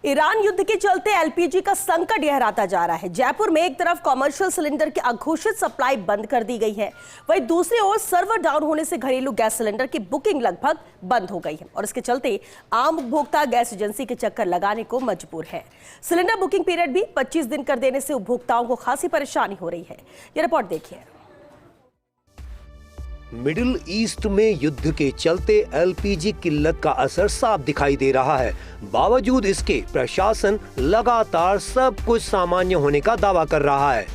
Iran युद्ध के चलते एलपीजी का संकट गहराता जा रहा है। जयपुर में एक तरफ कमर्शियल सिलेंडर की अघोषित सप्लाई बंद कर दी गई है, वहीं दूसरी ओर सर्वर डाउन होने से घरेलू गैस सिलेंडर की बुकिंग लगभग बंद हो गई है और इसके चलते आम उपभोक्ता गैस एजेंसी के चक्कर लगाने को मजबूर है। सिलेंडर बुकिंग पीरियड भी 25 दिन कर देने से उपभोक्ताओं को खासी परेशानी हो रही है। ये रिपोर्ट देखिए। मिडिल ईस्ट में युद्ध के चलते एलपीजी किल्लत का असर साफ दिखाई दे रहा है। बावजूद इसके प्रशासन लगातार सब कुछ सामान्य होने का दावा कर रहा है।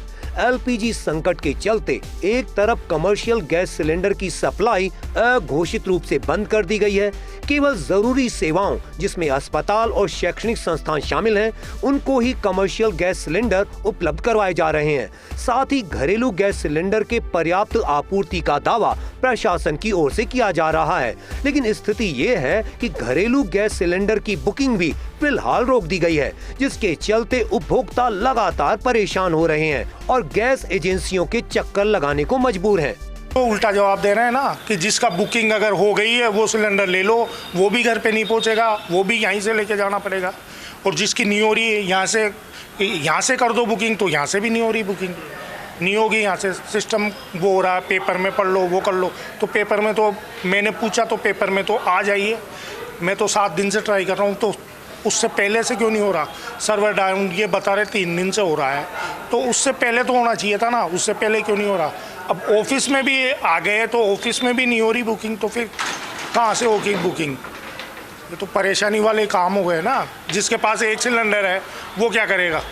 एलपीजी संकट के चलते एक तरफ कमर्शियल गैस सिलेंडर की सप्लाई अघोषित रूप से बंद कर दी गई है। केवल जरूरी सेवाओं जिसमें अस्पताल और शैक्षणिक संस्थान शामिल हैं, उनको ही कमर्शियल गैस सिलेंडर उपलब्ध करवाए जा रहे हैं। साथ ही घरेलू गैस सिलेंडर के पर्याप्त आपूर्ति का दावा प्रशासन की ओर से किया जा रहा है, लेकिन स्थिति ये है कि घरेलू गैस सिलेंडर की बुकिंग भी फिलहाल रोक दी गई है, जिसके चलते उपभोक्ता लगातार परेशान हो रहे हैं और गैस एजेंसियों के चक्कर लगाने को मजबूर हैं। तो उल्टा जवाब दे रहे हैं ना कि जिसका बुकिंग अगर हो गई है वो सिलेंडर ले लो, वो भी घर पे नहीं पहुंचेगा, वो भी यहीं से लेके जाना पड़ेगा। और जिसकी नहीं हो रही है यहाँ से कर दो बुकिंग, तो यहाँ से भी नहीं हो रही बुकिंग, नहीं होगी। यहाँ से सिस्टम वो हो रहा है, पेपर में पढ़ लो, वो कर लो। तो पेपर में तो मैंने पूछा तो पेपर में तो आ जाइए। मैं तो 7 दिन से ट्राई कर रहा हूँ, तो उससे पहले से क्यों नहीं हो रहा? सर्वर डाउन ये बता रहे 3 दिन से हो रहा है, तो उससे पहले तो होना चाहिए था ना, उससे पहले क्यों नहीं हो रहा? अब ऑफिस में भी आ गए तो ऑफिस में भी नहीं हो रही बुकिंग, तो फिर कहाँ से होगी बुकिंग? ये तो परेशानी वाले काम हो गए ना। जिसके पास एक सिलेंडर है वो क्या करेगा?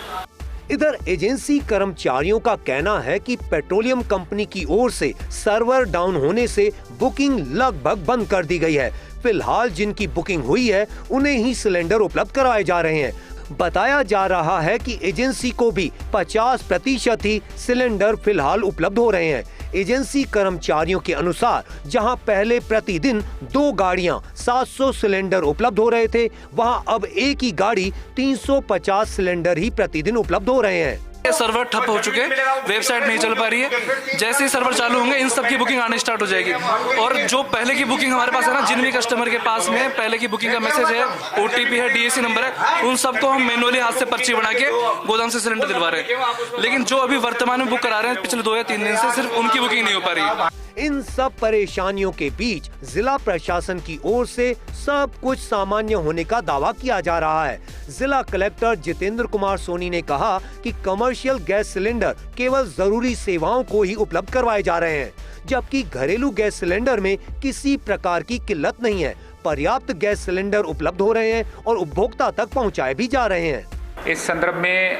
इधर एजेंसी कर्मचारियों का कहना है कि पेट्रोलियम कंपनी की ओर से सर्वर डाउन होने से बुकिंग लगभग बंद कर दी गई है। फिलहाल जिनकी बुकिंग हुई है उन्हें ही सिलेंडर उपलब्ध कराए जा रहे हैं। बताया जा रहा है कि एजेंसी को भी 50% ही सिलेंडर फिलहाल उपलब्ध हो रहे हैं। एजेंसी कर्मचारियों के अनुसार जहां पहले प्रतिदिन 2 गाड़ियां 700 सिलेंडर उपलब्ध हो रहे थे, वहां अब एक ही गाड़ी 350 सिलेंडर ही प्रतिदिन उपलब्ध हो रहे हैं। सर्वर ठप हो चुके हैं, वेबसाइट नहीं चल पा रही है। जैसे ही सर्वर चालू होंगे इन सब की बुकिंग आने स्टार्ट हो जाएगी। और जो पहले की बुकिंग हमारे पास है ना, जिन भी कस्टमर के पास में पहले की बुकिंग का मैसेज है, ओटीपी है, डीएसी नंबर है, उन सबको हम मैनुअली हाथ से पर्ची बना के गोदाम से सिलेंडर दिलवा रहे हैं। लेकिन जो अभी वर्तमान में बुक करा रहे हैं पिछले 2 या 3 दिन से, सिर्फ उनकी बुकिंग नहीं हो पा रही है। इन सब परेशानियों के बीच जिला प्रशासन की ओर से सब कुछ सामान्य होने का दावा किया जा रहा है। जिला कलेक्टर जितेंद्र कुमार सोनी ने कहा कि कमर्शियल गैस सिलेंडर केवल जरूरी सेवाओं को ही उपलब्ध करवाए जा रहे हैं, जबकि घरेलू गैस सिलेंडर में किसी प्रकार की किल्लत नहीं है। पर्याप्त गैस सिलेंडर उपलब्ध हो रहे हैं और उपभोक्ता तक पहुँचाए भी जा रहे हैं। इस संदर्भ में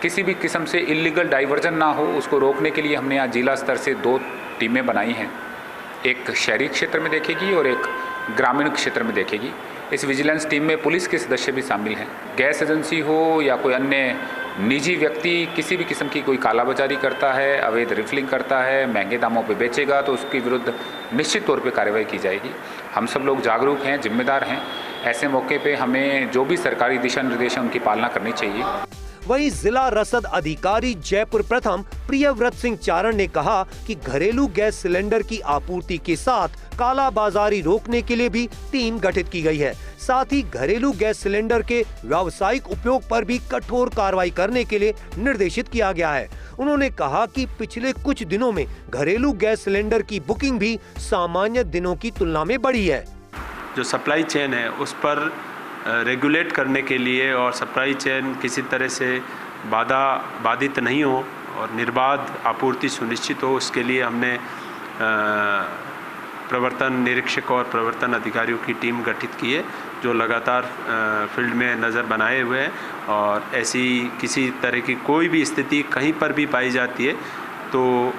किसी भी किस्म से इलीगल डाइवर्जन ना हो, उसको रोकने के लिए हमने आज जिला स्तर से 2 टीमें बनाई हैं। एक शहरी क्षेत्र में देखेगी और एक ग्रामीण क्षेत्र में देखेगी। इस विजिलेंस टीम में पुलिस के सदस्य भी शामिल हैं। गैस एजेंसी हो या कोई अन्य निजी व्यक्ति किसी भी किस्म की कोई कालाबाजारी करता है, अवैध रिफिलिंग करता है, महंगे दामों पे बेचेगा, तो उसके विरुद्ध निश्चित तौर पे कार्रवाई की जाएगी। हम सब लोग जागरूक हैं, जिम्मेदार हैं। ऐसे मौके पे हमें जो भी सरकारी दिशा निर्देश हैं उनकी पालना करनी चाहिए। वहीं जिला रसद अधिकारी जयपुर प्रथम प्रियव्रत सिंह चारण ने कहा कि घरेलू गैस सिलेंडर की आपूर्ति के साथ कालाबाजारी रोकने के लिए भी टीम गठित की गई है। साथ ही घरेलू गैस सिलेंडर के व्यावसायिक उपयोग पर भी कठोर कार्रवाई करने के लिए निर्देशित किया गया है। उन्होंने कहा कि पिछले कुछ दिनों में घरेलू गैस सिलेंडर की बुकिंग भी सामान्य दिनों की तुलना में बढ़ी है। जो सप्लाई चेन है उस पर रेगुलेट करने के लिए और सप्लाई चेन किसी तरह से बाधित नहीं हो और निर्बाध आपूर्ति सुनिश्चित हो, उसके लिए हमने प्रवर्तन निरीक्षक और प्रवर्तन अधिकारियों की टीम गठित की है, जो लगातार फील्ड में नज़र बनाए हुए हैं। और ऐसी किसी तरह की कोई भी स्थिति कहीं पर भी पाई जाती है तो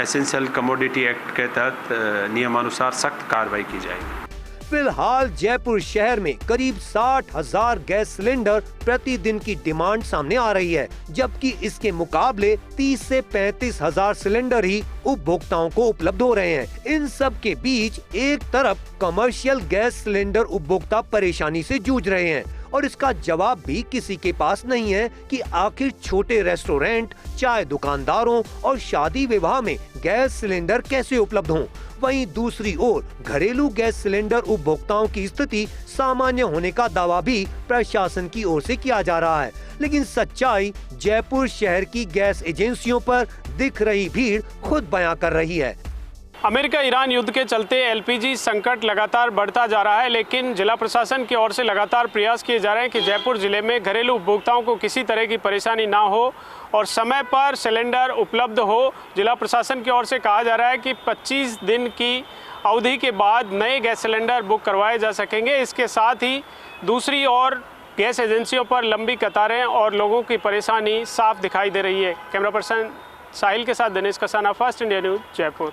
एसेंशियल कमोडिटी एक्ट के तहत नियमानुसार सख्त कार्रवाई की जाएगी। फिलहाल जयपुर शहर में करीब 60,000 गैस सिलेंडर प्रतिदिन की डिमांड सामने आ रही है, जबकि इसके मुकाबले 30 से 35,000 सिलेंडर ही उपभोक्ताओं को उपलब्ध हो रहे हैं। इन सब के बीच एक तरफ कमर्शियल गैस सिलेंडर उपभोक्ता परेशानी से जूझ रहे हैं और इसका जवाब भी किसी के पास नहीं है कि आखिर छोटे रेस्टोरेंट, चाय दुकानदारों और शादी विवाह में गैस सिलेंडर कैसे उपलब्ध हों। वहीं दूसरी ओर घरेलू गैस सिलेंडर उपभोक्ताओं की स्थिति सामान्य होने का दावा भी प्रशासन की ओर से किया जा रहा है, लेकिन सच्चाई जयपुर शहर की गैस एजेंसियों पर दिख रही भीड़ खुद बयां कर रही है। अमेरिका ईरान युद्ध के चलते एलपीजी संकट लगातार बढ़ता जा रहा है, लेकिन जिला प्रशासन की ओर से लगातार प्रयास किए जा रहे हैं कि जयपुर जिले में घरेलू उपभोक्ताओं को किसी तरह की परेशानी ना हो और समय पर सिलेंडर उपलब्ध हो। जिला प्रशासन की ओर से कहा जा रहा है कि 25 दिन की अवधि के बाद नए गैस सिलेंडर बुक करवाए जा सकेंगे। इसके साथ ही दूसरी ओर गैस एजेंसियों पर लंबी कतारें और लोगों की परेशानी साफ दिखाई दे रही है। कैमरा पर्सन साहिल के साथ Dinesh Kasana, fast India news, Jaipur.